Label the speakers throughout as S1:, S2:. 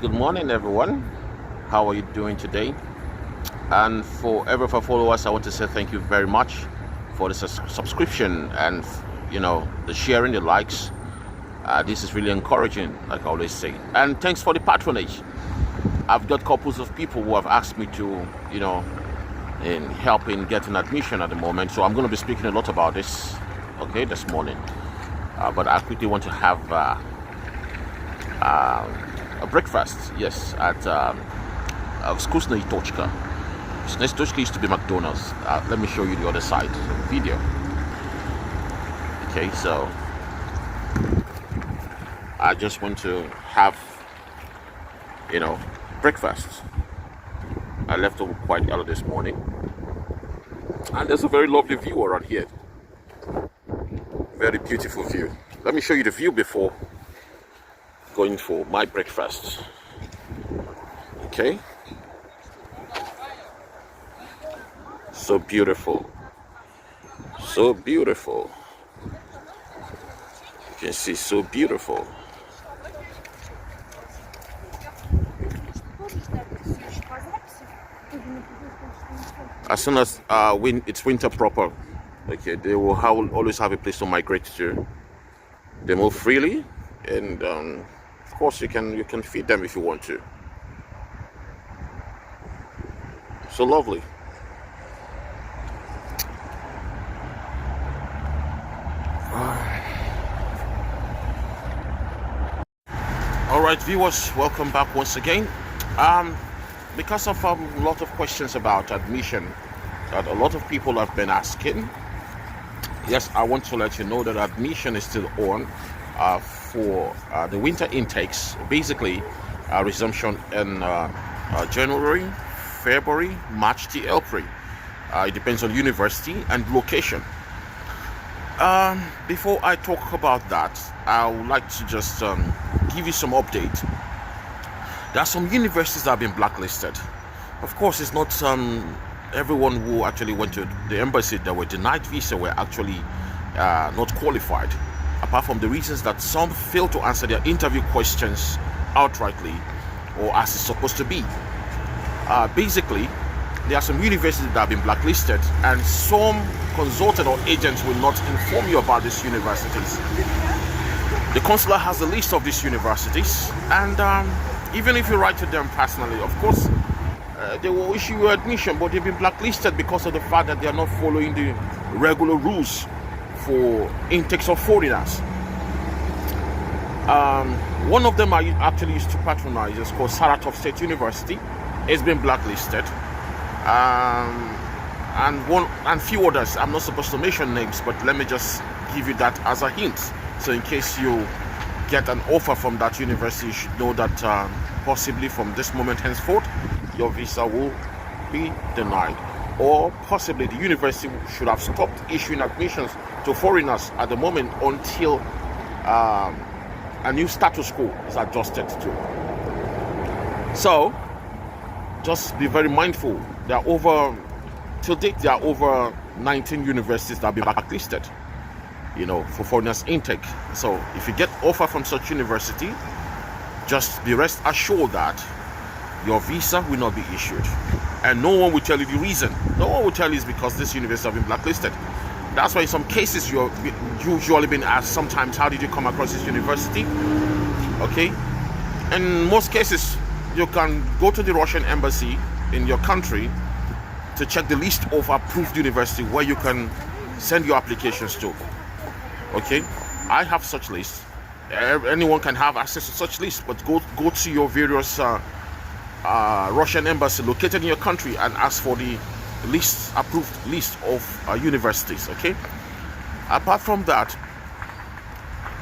S1: Good morning, everyone. How are you doing today? And for every of our followers, I want to say thank you very much for the subscription and the sharing, the likes. This is really encouraging, like I always say. And thanks for the patronage. I've got couples of people who have asked me to, in helping getting admission at the moment. So I'm going to be speaking a lot about this, okay, this morning. But I quickly want to have a breakfast, yes, at Skusny Tochka. Skusny Tochka used to be McDonald's. Let me show you the other side video. Okay, so I just want to have, breakfast. I left home quite early this morning, and there's a very lovely view around here. Very beautiful view. Let me show you the view before going for my breakfast. Okay, so beautiful, so beautiful. You can see, so beautiful. As soon as it's winter proper, okay, they will always have a place to migrate to. They move freely, and of course you can feed them if you want to. So lovely. All right, viewers, welcome back once again. Because of a lot of questions about admission that a lot of people have been asking, yes, I want to let you know that admission is still on for the winter intakes. Basically, resumption in January, February, March to April. It depends on university and location. Before I talk about that, I would like to just give you some update. There are some universities that have been blacklisted. Of course, it's not everyone who actually went to the embassy that were denied visa were actually not qualified, apart from the reasons that some failed to answer their interview questions outrightly or as it's supposed to be. Basically, there are some universities that have been blacklisted, and some consultant or agents will not inform you about these universities. The consular has a list of these universities, and even if you write to them personally, of course, they will issue you admission, but they've been blacklisted because of the fact that they are not following the regular rules for intakes of foreigners. One of them I actually used to patronize is called Saratov State University. It's been blacklisted. And few others. I'm not supposed to mention names, but let me just give you that as a hint. So in case you get an offer from that university, you should know that possibly from this moment henceforth, your visa will be denied. Or possibly the university should have stopped issuing admissions to foreigners at the moment until a new status quo is adjusted to. So just be very mindful. Till date, there are over 19 universities that have been blacklisted, for foreigners intake. So if you get offer from such university, just be rest assured that your visa will not be issued, and no one will tell you the reason. No one will tell you it's because this university have been blacklisted. That's why in some cases you're usually been asked sometimes, how did you come across this university? Okay, in most cases you can go to the Russian embassy in your country to check the list of approved university where you can send your applications to. Okay, I have such lists. Anyone can have access to such lists, but go to your various Russian embassy located in your country and ask for the approved list of universities. Okay. Apart from that,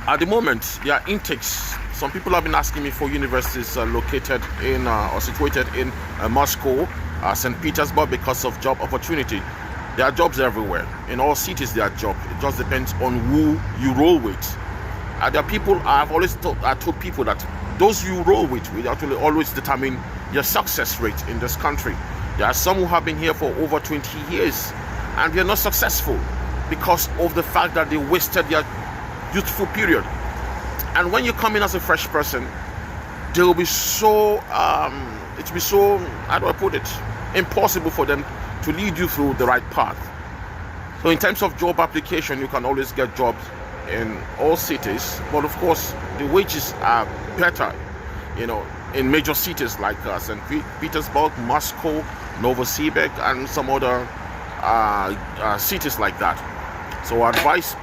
S1: at the moment, there are intakes. Some people have been asking me for universities located in or situated in Moscow, St. Petersburg, because of job opportunity. There are jobs everywhere. In all cities there are jobs. It just depends on who you roll with. There are people, I've always told people that those you roll with will actually always determine your success rate in this country. There are some who have been here for over 20 years and they are not successful because of the fact that they wasted their youthful period. And when you come in as a fresh person, they will be so it will be so, how do I put it, impossible for them to lead you through the right path. So in terms of job application, you can always get jobs in all cities, but of course the wages are better, in major cities like St. Petersburg, Moscow, Novosibirsk, and some other cities like that. So I advise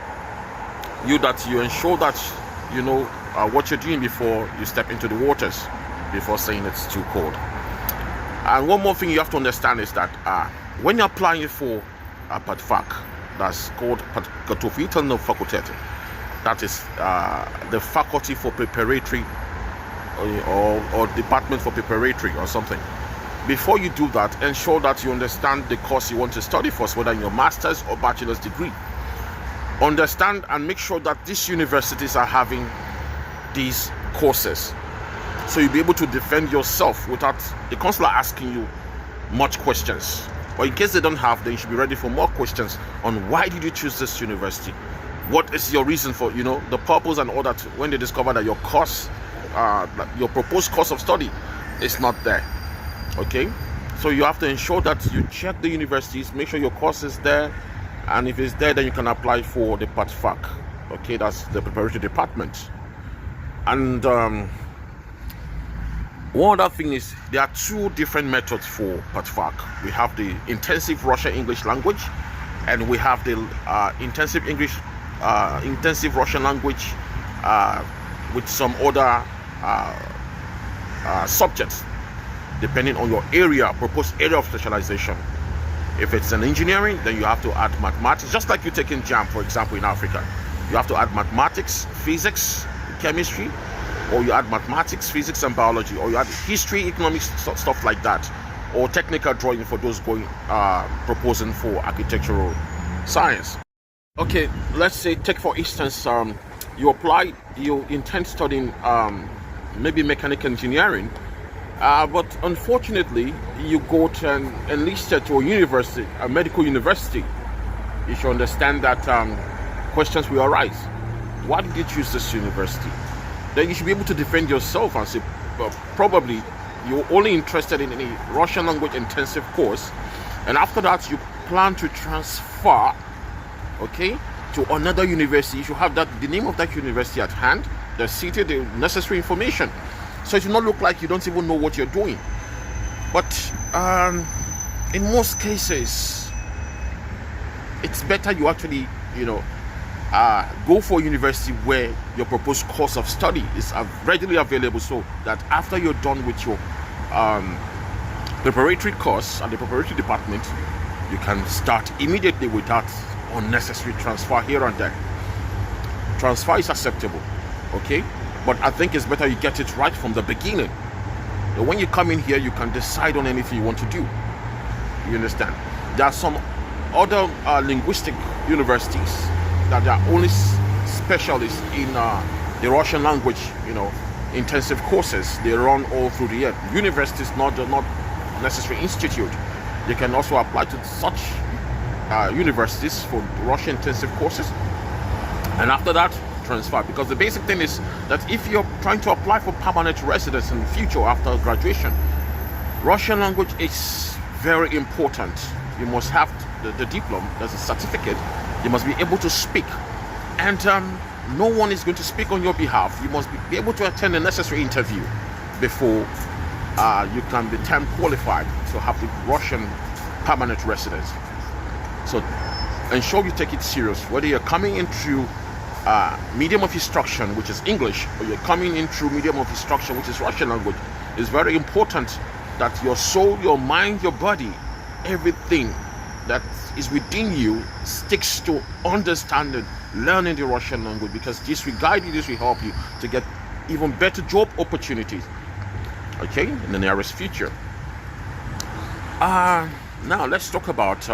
S1: you that you ensure that you know what you're doing before you step into the waters, before saying it's too cold. And one more thing you have to understand is that when you're applying for a PATFAC, that's called Подготовительный факультет, that is the faculty for preparatory or department for preparatory or something. Before you do that, ensure that you understand the course you want to study first, whether in your master's or bachelor's degree. Understand and make sure that these universities are having these courses, so you'll be able to defend yourself without the counselor asking you much questions. Or in case they don't have, then you should be ready for more questions on why did you choose this university, what is your reason for the purpose, and all that, when they discover that your course, your proposed course of study is not there. Okay, so you have to ensure that you check the universities, make sure your course is there, and if it's there, then you can apply for the PATFAC. Okay, that's the preparatory department. And one other thing is, there are two different methods for PATFAC. We have the intensive Russian English language, and we have the intensive Russian language with some other subjects, depending on your proposed area of specialization. If it's an engineering, then you have to add mathematics, just like you take in JAM, for example, in Africa. You have to add mathematics, physics, chemistry, or you add mathematics, physics, and biology, or you add history, economics, stuff like that, or technical drawing for those proposing for architectural science. Okay, let's say, take for instance, you intend studying maybe mechanical engineering, but unfortunately you go to enlisted to a university, a medical university. You should understand that questions will arise. Why did you choose this university? Then you should be able to defend yourself and say, well, probably you're only interested in a Russian language intensive course, and after that you plan to transfer, okay, to another university. You should have the name of that university at hand, the city, the necessary information, so it will not look like you don't even know what you're doing. But in most cases, it's better you actually go for a university where your proposed course of study is readily available, so that after you're done with your preparatory course and the preparatory department, you can start immediately without unnecessary transfer here and there. Transfer is acceptable, okay, but I think it's better you get it right from the beginning. When you come in here, you can decide on anything you want to do. You understand? There are some other linguistic universities that are only specialists in the Russian language, intensive courses. They run all through the year. Universities, not necessarily institute. They can also apply to such universities for Russian intensive courses, and after that transfer. Because the basic thing is that if you're trying to apply for permanent residence in the future after graduation, Russian language is very important. You must have the diploma, there's a certificate. You must be able to speak, and no one is going to speak on your behalf. You must be able to attend a necessary interview before you can be time qualified to have the Russian permanent residence. So ensure you take it serious, whether you're coming in through medium of instruction, which is English, or you're coming in through medium of instruction, which is Russian language. It's very important that your soul, your mind, your body, everything that is within you sticks to understanding, learning the Russian language, because this will guide you, this will help you to get even better job opportunities, okay, in the nearest future. Now let's talk about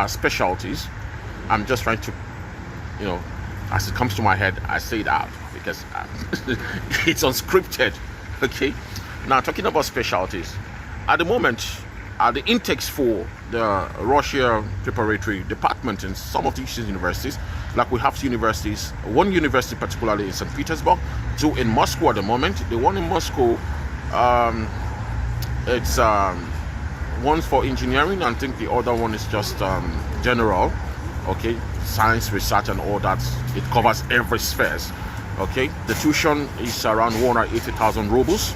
S1: specialties. I'm just trying to, as it comes to my head, I say it out because it's unscripted, okay. Now, talking about specialties, at the moment, the intakes for the Russia preparatory department in some of these universities like we have universities, one university particularly in St. Petersburg, two in Moscow at the moment. The one in Moscow, it's one for engineering, and I think the other one is just general, okay, science, research and all that. It covers every spheres, okay. The tuition is around 180,000 rubles.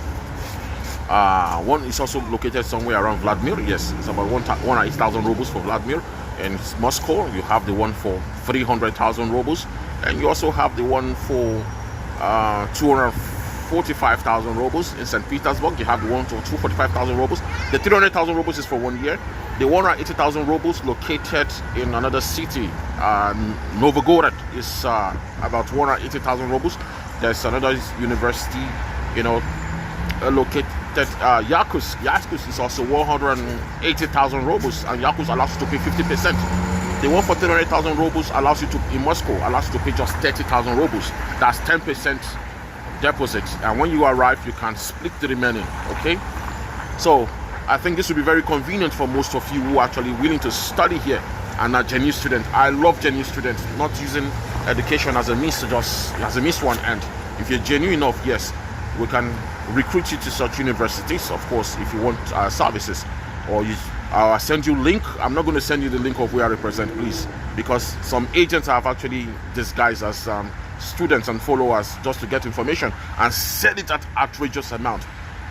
S1: One is also located somewhere around Vladimir. Yes, it's about 180,000 rubles for Vladimir. And Moscow, you have the one for 300,000 rubles, and you also have the one for 245,000 rubles. In St. Petersburg, you have the one for 245,000 rubles. The 300,000 rubles is for 1 year. The 180,000 rubles located in another city, Novgorod, is about 180,000 rubles. There's another university, you know, located Yakutsk. Yakutsk is also 180,000 rubles, and Yakutsk allows you to pay 50%. The one for 300,000 rubles allows you to, in Moscow, allows you to pay just 30,000 rubles. That's 10% deposit, and when you arrive, you can split the remaining. Okay, so I think this will be very convenient for most of you who are actually willing to study here and are genuine students. I love genuine students, not using education as a means to one end. If you're genuine enough, yes, we can recruit you to such universities, of course, if you want services, or I'll send you link. I'm not going to send you the link of where I represent, please, because some agents have actually disguised as students and followers just to get information and sell it at outrageous amount.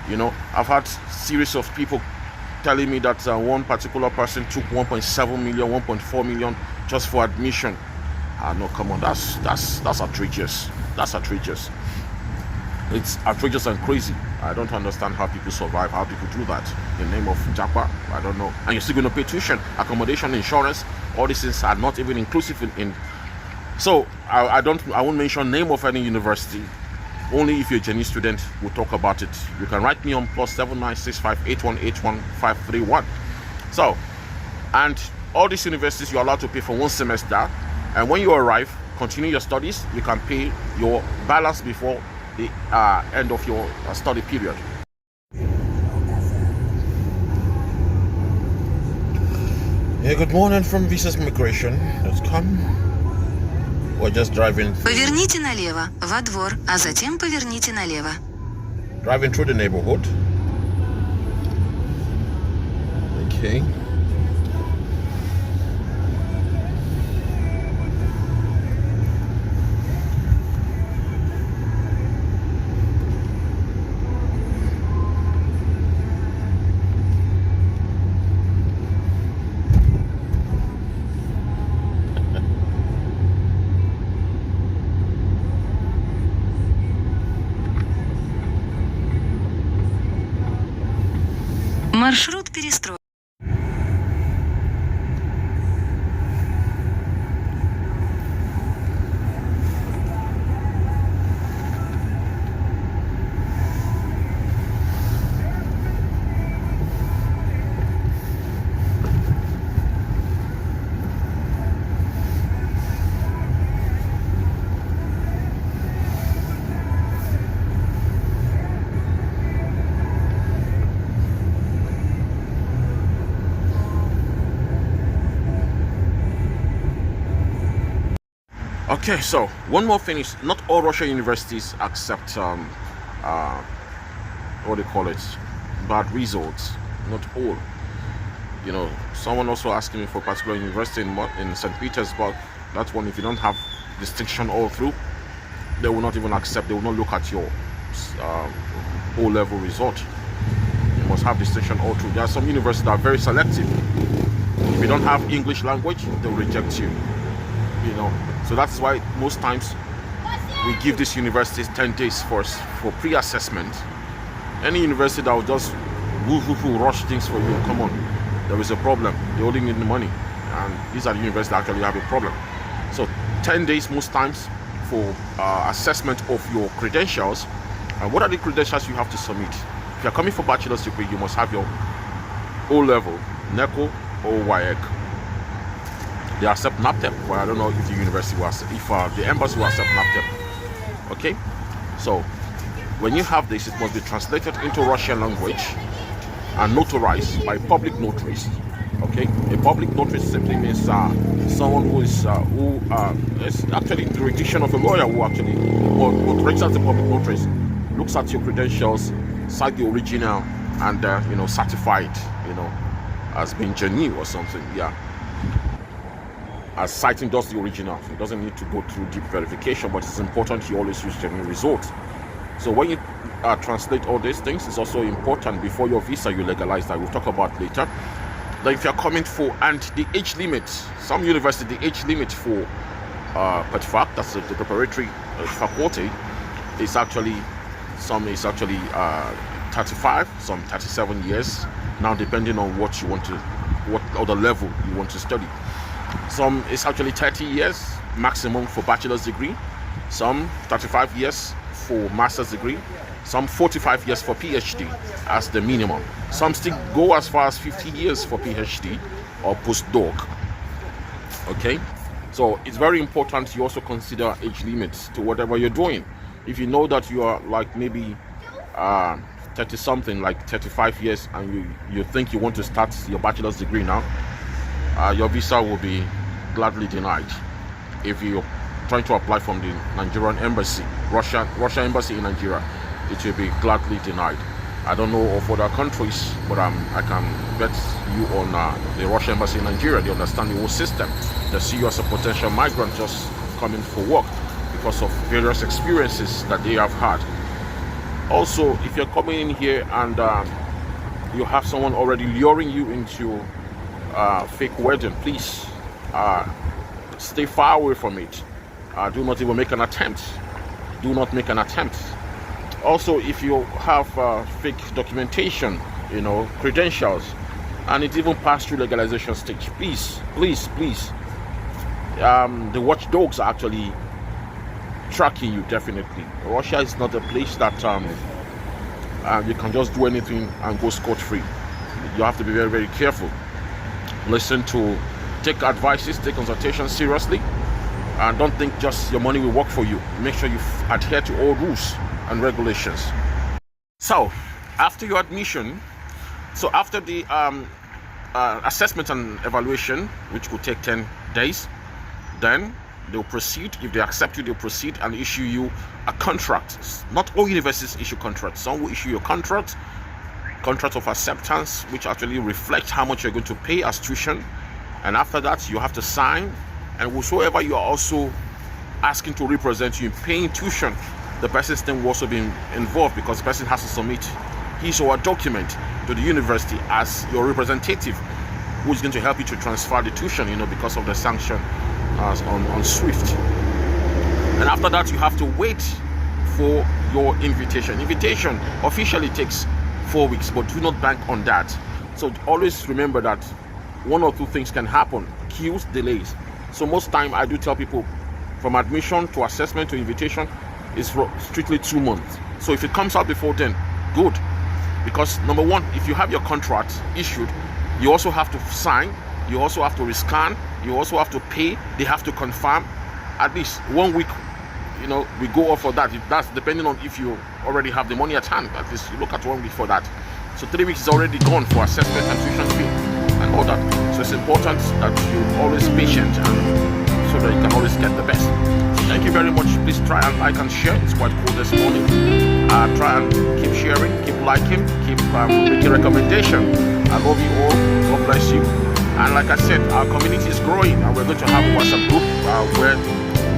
S1: You know, I've had series of people telling me that one particular person took 1.7 million, 1.4 million just for admission. No, come on, that's outrageous. That's outrageous. It's outrageous and crazy. I don't understand how people survive, how people do that in the name of Japa. I don't know. And you're still going to pay tuition, accommodation, insurance. All these things are not even inclusive in. So I won't mention name of any university. Only if you're a genuine student, we'll talk about it. You can write me on +79658181531. So, and all these universities you're allowed to pay for 1 semester, and when you arrive, continue your studies. You can pay your balance before the end of your study period. Yeah, good morning from Visas Migration. Let's come. We're just driving.
S2: Поверните налево, во двор, а затем поверните налево.
S1: Driving through the neighborhood. Okay.
S2: Маршрут перестроен.
S1: Okay, so one more thing is not all Russian universities accept what do you call it, bad results. Not all. You know, someone also asking me for a particular university in St. Petersburg. That one, if you don't have distinction all through, they will not even accept. They will not look at your O-level result. You must have distinction all through. There are some universities that are very selective. If you don't have English language, they'll reject you. You know, so that's why most times we give these universities 10 days for pre-assessment. Any university that will just rush things for you, come on, there is a problem. You're holding in the money, and these are the universities that actually have a problem. So 10 days most times for assessment of your credentials. And what are the credentials you have to submit? If you're coming for bachelor's degree, you must have your O-level, NECO or WAEC. They accept NAPTEP, but I don't know if the university will accept, if the embassy will accept NAPTEP. Okay, so when you have this, it must be translated into Russian language and notarized by public notaries. Okay, a public notary simply means someone who is actually the jurisdiction of a lawyer who actually who registers the public notaries, looks at your credentials, cite the original, and certify it, as being genuine or something. Yeah, as citing just the original. It doesn't need to go through deep verification, but it's important you always use genuine results. So when you translate all these things, it's also important before your visa you legalize that. We'll talk about later. That if you're coming for, and the age limit, some university, the age limit for PETFAC, that's the preparatory faculty, is actually, some is actually 35, some 37 years, now depending on what you want to, what other level you want to study. Some is actually 30 years maximum for bachelor's degree, some 35 years for master's degree, some 45 years for PhD as the minimum. Some still go as far as 50 years for PhD or postdoc. Okay, so it's very important you also consider age limits to whatever you're doing. If you know that you are like maybe 30 something, like 35 years, and you think you want to start your bachelor's degree now, your visa will be gladly denied. If you're trying to apply from the Nigerian embassy, Russia embassy in Nigeria, it will be gladly denied. I don't know of other countries, but I can bet you on the Russian embassy in Nigeria. They understand the whole system. They see you as a potential migrant just coming for work because of various experiences that they have had. Also, if you're coming in here and you have someone already luring you into fake wedding, please stay far away from it. Do not even make an attempt. Do not make an attempt. Also, if you have fake documentation, credentials, and it even passed through legalization stage, please, the watchdogs are actually tracking you. Definitely, Russia is not a place that you can just do anything and go scot-free. You have to be very, very careful. Take advices, take consultations seriously, and don't think just your money will work for you. Make sure you adhere to all rules and regulations. So after your admission, so after the assessment and evaluation, which could take 10 days, then they'll proceed. If they accept you, they'll proceed and issue you a contract. Not all universities issue contracts. Some will issue you a contract of acceptance, which actually reflects how much you're going to pay as tuition. And after that, you have to sign, and whosoever you are also asking to represent you in paying tuition, the person's name will also be involved, because the person has to submit his or her document to the university as your representative, who is going to help you to transfer the tuition, because of the sanction on SWIFT. And after that, you have to wait for your invitation. Invitation officially takes 4 weeks, but do not bank on that. So always remember that one or two things can happen: queues, delays. So most time I do tell people, from admission to assessment to invitation is strictly 2 months. So if it comes out before then, good. Because number one, if you have your contract issued, you also have to sign, you also have to rescan, you also have to pay, they have to confirm. At least 1 week, we go off for that. That's depending on if you already have the money at hand. At least you look at 1 week for that. So 3 weeks is already gone for assessment and tuition fee and all that. So it's important that you're always patient, and so that you can always get the best. Thank you very much. Please try and like and share. It's quite cool this morning. Try and keep sharing, keep liking, keep making recommendation. I love you all. God bless you. And like I said, our community is growing, and we're going to have a WhatsApp group where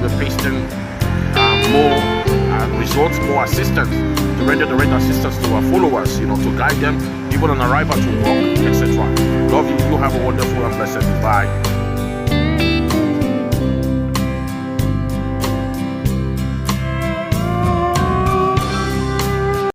S1: we're pasting more results, more assistance, to render the right assistance to our followers, to guide them even on arrival to work, etc. Love you. You have a wonderful and blessed day. Bye.